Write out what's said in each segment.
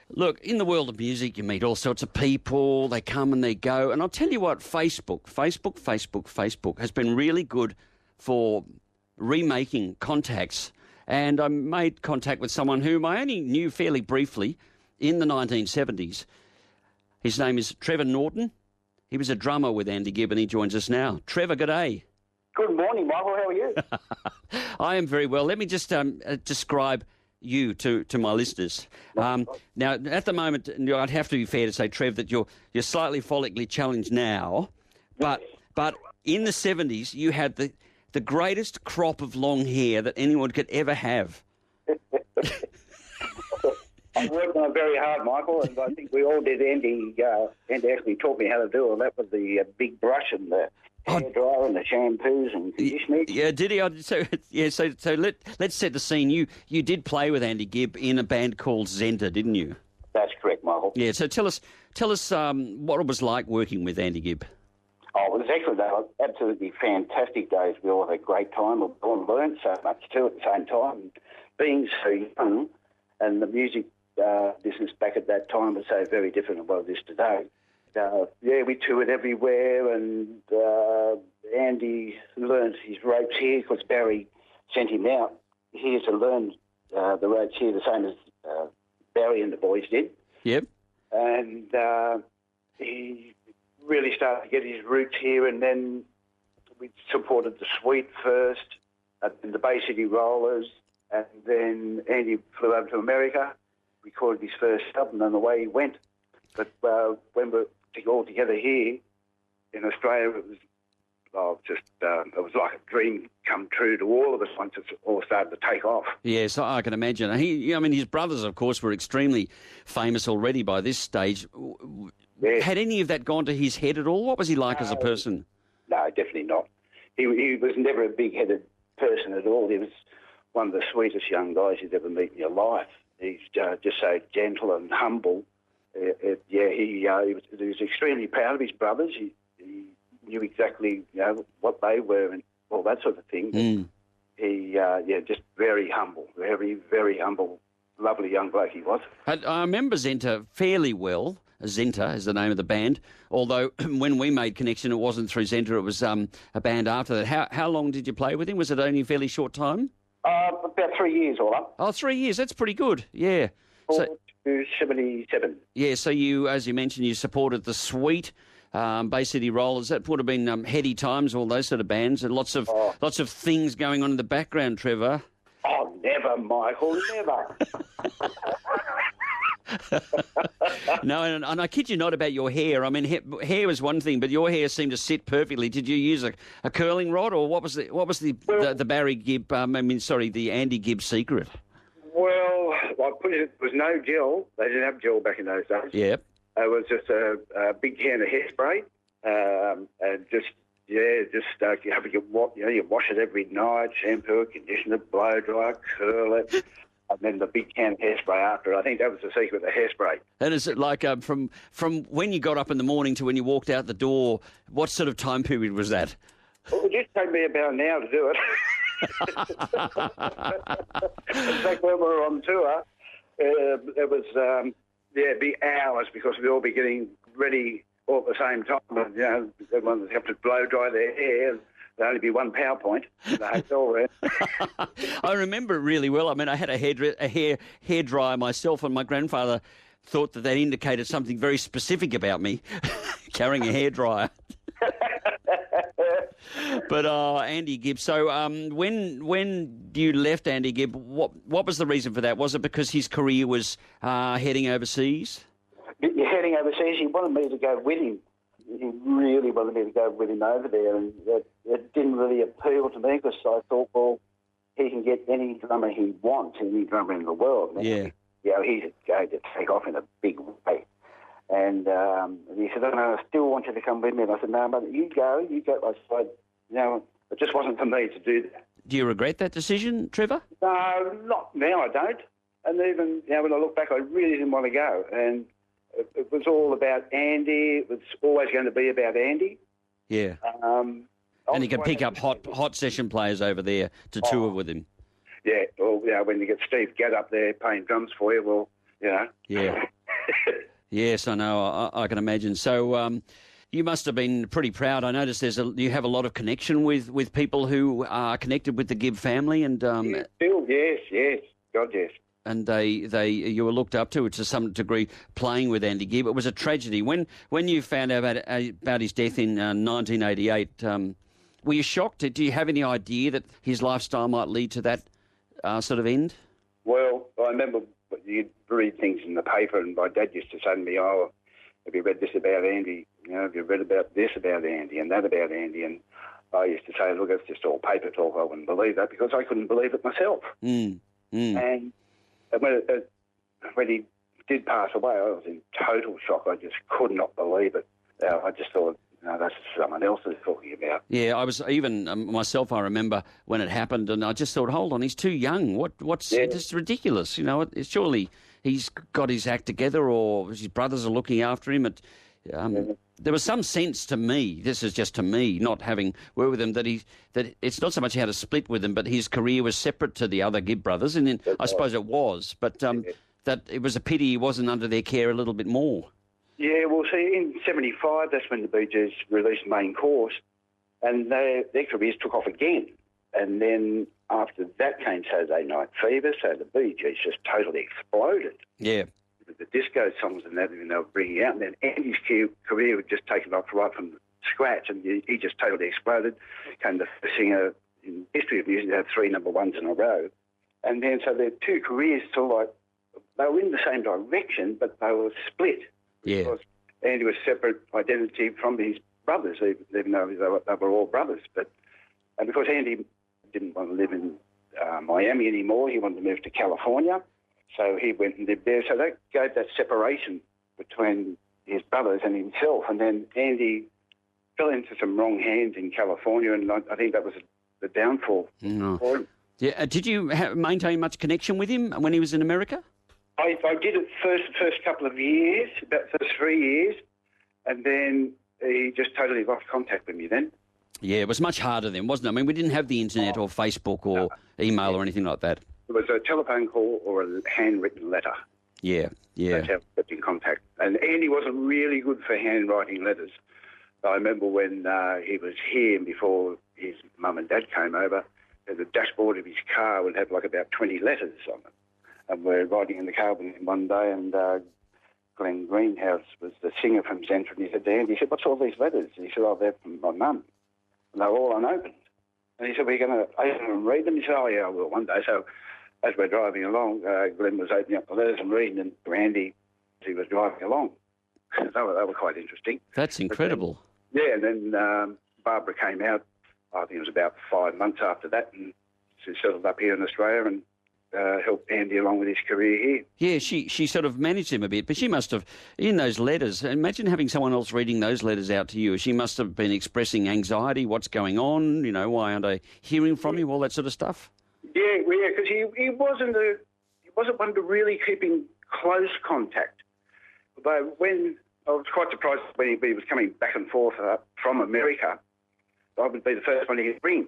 Look, in the world of music, you meet all sorts of people. They come and they go. And I'll tell you what, Facebook has been really good for remaking contacts. And I made contact with someone whom I only knew fairly briefly in the 1970s. His name is Trevor Norton. He was a drummer with Andy Gibb, and he joins us now. Trevor, good day. Good morning, Michael. How are you? I am very well. Let me just describe you to my listeners. Now, at the moment, I'd have to be fair to say, Trev, that you're slightly follically challenged now, but in the 70s, you had the greatest crop of long hair that anyone could ever have. I worked on it very hard, Michael, and I think we all did. Andy actually taught me how to do it. That was the big brush and the hairdryer and the shampoos and conditioners. Yeah, did he? So let's set the scene. You did play with Andy Gibb in a band called Zenta, didn't you? That's correct, Michael. Yeah. So tell us what it was like working with Andy Gibb. Oh, it was excellent. They were absolutely fantastic days. We all had a great time. We all learned so much too at the same time. Being so young, and the music business back at that time was so very different than what it is today. We toured everywhere, and Andy learned his ropes here because Barry sent him out here to learn the ropes here, the same as Barry and the boys did. Yep. And he really started to get his roots here, and then we supported the Suite first, and the Bay City Rollers, and then Andy flew over to America, recorded his first album, and away he went. But when we were all together here in Australia, it was it was like a dream come true to all of us once it all started to take off. Yes, I can imagine. His brothers, of course, were extremely famous already by this stage. Yeah. Had any of that gone to his head at all? What was he like as a person? No, definitely not. He was never a big-headed person at all. He was one of the sweetest young guys you'd ever meet in your life. He's just so gentle and humble. He was extremely proud of his brothers. He knew exactly what they were and all that sort of thing. Mm. He just very humble, very, very humble, lovely young bloke he was. I remember Zenta fairly well. Zenta is the name of the band, although when we made connection it wasn't through Zenta, it was a band after that. How long did you play with him? Was it only a fairly short time? About 3 years all up. Oh, 3 years, that's pretty good, yeah. 77. Yeah, so you, as you mentioned, you supported the Suite, Bay City Rollers. That would have been heady times, all those sort of bands, and lots of things going on in the background, Trevor. Oh, never, Michael, never. No, and I kid you not about your hair. I mean, hair was one thing, but your hair seemed to sit perfectly. Did you use a curling rod, or what was the Barry Gibb? The Andy Gibb secret? Well, I put it. There was no gel. They didn't have gel back in those days. Yep. It was just a big can of hairspray, and you wash it every night, shampoo it, condition it, blow dry it, curl it. And then the big can of hairspray after. I think that was the secret, the hairspray. And is it like from when you got up in the morning to when you walked out the door, what sort of time period was that? Well, it just took me about an hour to do it. In fact, when we were on tour, it was, be hours because we'd all be getting ready all at the same time. And, everyone would have to blow dry their hair. There'd only be one PowerPoint in the hotel room. I remember it really well. I mean, I had a hair dryer myself, and my grandfather thought that indicated something very specific about me, carrying a hairdryer. But Andy Gibb. So when you left Andy Gibb, what was the reason for that? Was it because his career was heading overseas? Heading overseas. He wanted me to go with him. He really wanted me to go with him over there, and it didn't really appeal to me because I thought, well, he can get any drummer he wants, any drummer in the world. Yeah. He's going to take off in a big way. And he said, I still want you to come with me. And I said, no, but you go. I said, it just wasn't for me to do that. Do you regret that decision, Trevor? No, not now, I don't. And even when I look back, I really didn't want to go. And it was all about Andy. It was always going to be about Andy. Yeah. And he can pick up hot session players over there to tour with him. Yeah. Well, when you get Steve Gadd up there playing drums for you, Yeah. Yes, I know. I can imagine. So you must have been pretty proud. I noticed you have a lot of connection with people who are connected with the Gibb family, and Still, yes, God, yes. and you were looked up to some degree playing with Andy Gibb. It was a tragedy when you found out about his death in 1988. Were you shocked? Do you have any idea that his lifestyle might lead to that sort of end? Well, I remember you'd read things in the paper, and my dad used to say to me, "Oh, have you read this about Andy? You know, have you read about this about Andy and that about Andy?" And I used to say, "Look, it's just all paper talk. I wouldn't believe that," because I couldn't believe it myself. And when he did pass away, I was in total shock. I just could not believe it. I just thought, no, that's someone else is talking about. Yeah, I was even myself. I remember when it happened, and I just thought, hold on, he's too young. What's this is ridiculous? You know, surely he's got his act together, or his brothers are looking after him. There was some sense to me. This is just to me, not having worked with him, that it's not so much how to split with him, but his career was separate to the other Gibb brothers, and I suppose it was, but that it was a pity he wasn't under their care a little bit more. Yeah, well, see, in 75, that's when the Bee Gees released Main Course, and their careers took off again. And then after that came Saturday Night Fever, so the Bee Gees just totally exploded. Yeah. With the disco songs and that, they were bringing out. And then Andy's career had just taken off right from scratch, and he just totally exploded. Became the first singer in the history of music to have 3 number ones in a row. And then so their two careers they were in the same direction, but they were split. Yeah. Because Andy was separate identity from his brothers, even though they were all brothers. And because Andy didn't want to live in Miami anymore, he wanted to move to California. So he went and lived there. So that gave that separation between his brothers and himself. And then Andy fell into some wrong hands in California, and I think that was the downfall for him. Yeah. Did you maintain much connection with him when he was in America? I did it first couple of years, about first 3 years, and then he just totally lost contact with me then. Yeah, it was much harder then, wasn't it? I mean, we didn't have the internet or Facebook or email or anything like that. It was a telephone call or a handwritten letter. Yeah. That's how we kept in contact. And Andy wasn't really good for handwriting letters. I remember when he was here before his mum and dad came over, the dashboard of his car would have like about 20 letters on it. And we're riding in the car with him one day, and Glenn Greenhouse was the singer from Central, and he said to Andy, he said, "What's all these letters?" And he said, "Oh, they're from my mum." And they were all unopened. And he said, "We're going to open them and read them?" He said, "Oh, yeah, I will one day." So as we're driving along, Glenn was opening up the letters and reading them to Andy as he was driving along. They were quite interesting. That's incredible. And then Barbara came out, I think it was about 5 months after that, and she settled up here in Australia and helped Andy along with his career here. Yeah, she sort of managed him a bit, but she must have, in those letters, imagine having someone else reading those letters out to you. She must have been expressing anxiety, what's going on, why aren't I hearing from you, all that sort of stuff. Yeah, because he wasn't one to really keep in close contact. But when I was quite surprised when he was coming back and forth from America, I would be the first one he'd ring.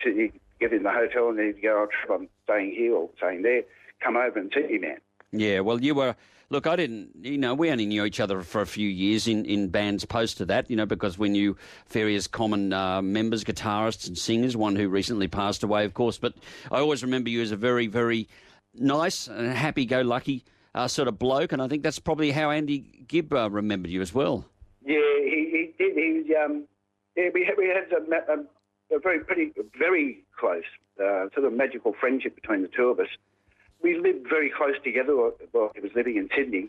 He'd get in the hotel and he'd go, "Oh, Trevor, I'm staying here or staying there. Come over and see me, man." Yeah, well, you were... Look, I didn't... we only knew each other for a few years in bands post to that, because we knew various common members, guitarists and singers, one who recently passed away, of course. But I always remember you as a very, very nice and happy-go-lucky sort of bloke, and I think that's probably how Andy Gibb remembered you as well. Yeah, he did. We had a very close sort of magical friendship between the two of us. We lived very close together while he was living in Sydney,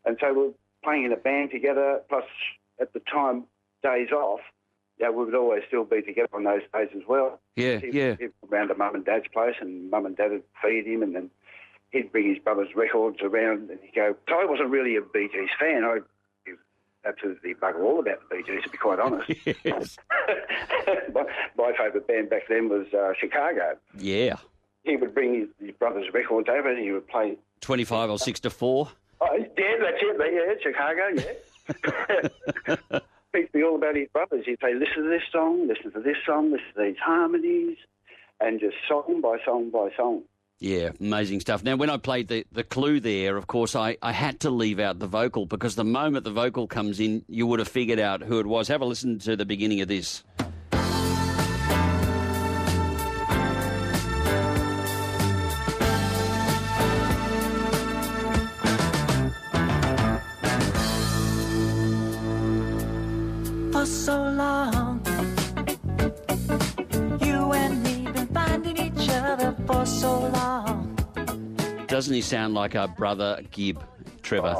and so we were playing in a band together, plus at the time, days off, we would always still be together on those days as well. Yeah. He'd go around to Mum and Dad's place, and Mum and Dad would feed him, and then he'd bring his brother's records around, and he'd go... So I wasn't really a Bee Gees fan. I absolutely bugger all about the Bee Gees, to be quite honest. Yes. My favourite band back then was Chicago. Yeah. He would bring his brother's records over and he would play... 25 or 6-4? Oh, yeah, that's it. Yeah, Chicago, yeah. He'd be all about his brothers. He'd say, "Listen to this song, listen to this song, listen to these harmonies," and just song by song by song. Yeah, amazing stuff. Now, when I played the clue there, of course, I had to leave out the vocal because the moment the vocal comes in, you would have figured out who it was. Have a listen to the beginning of this. For so long, you and me been finding each other for so long. Doesn't he sound like our brother Gibb, Trevor?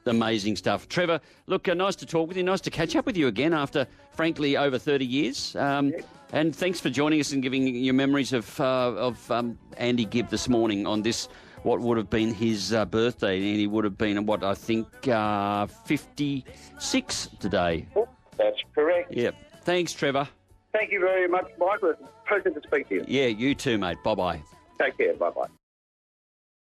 Amazing stuff. Trevor, look, nice to talk with you. Nice to catch up with you again after, frankly, over 30 years. And thanks for joining us and giving your memories of Andy Gibb this morning on this, what would have been his birthday. And he would have been, what, I think, 56 today. That's correct. Yeah. Thanks, Trevor. Thank you very much, Mike. It was a pleasure to speak to you. Yeah, you too, mate. Bye-bye. Take care. Bye-bye.